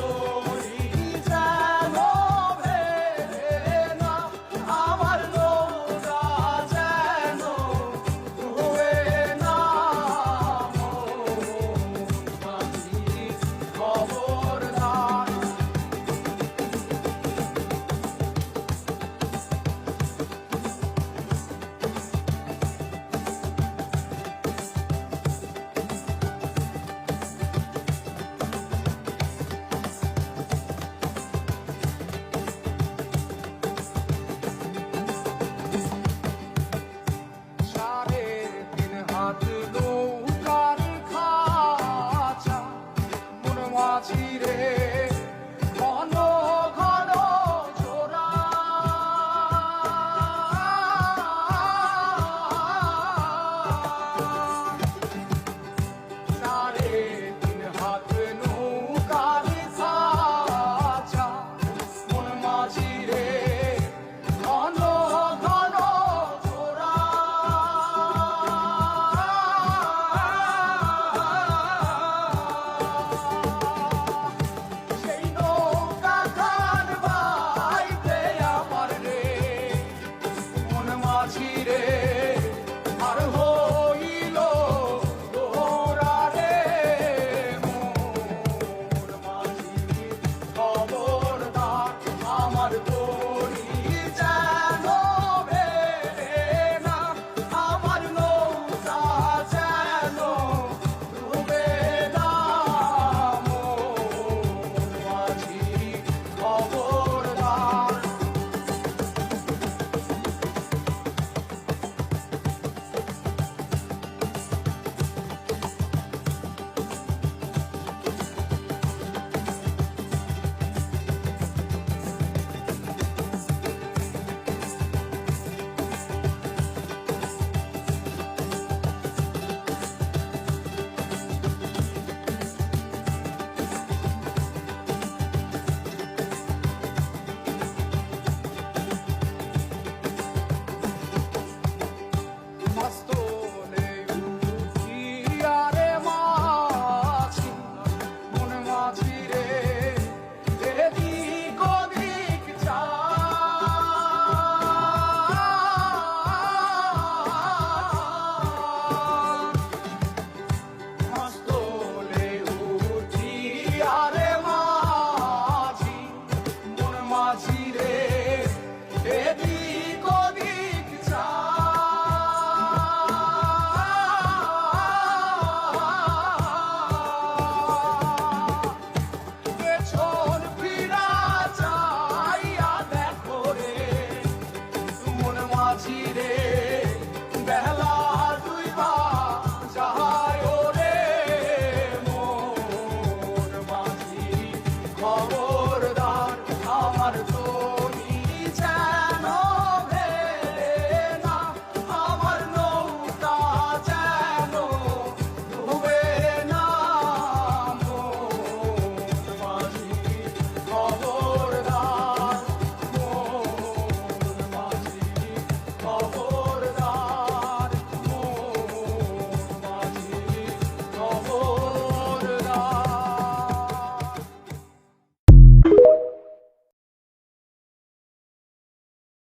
তরি যেন ভেড়ে না, আমার নৌকা যেন ডুবে না। মাঝি খবরদার। হাত নৌকার খাঁচা মন মাঝি রে ঘন ঘন জোড়া। সাড়ে তিন হাত নৌকার খাঁচা মন মাঝি রে ঘন ঘন জোড়া। মাঝিরে আর হইল গোরা রে মন মাঝি খবরদার। আমার তরি যেন ভেড়ে না, আমার নৌকা যেন ডুবে না। মন মাঝি খবরদার। মাঝিরে এদিক ওদিক যা, পেছন ফিরা চাইয়া দেখো রে মন মাঝিরে বেলা দুইবা যায় রে মন মাঝি খবর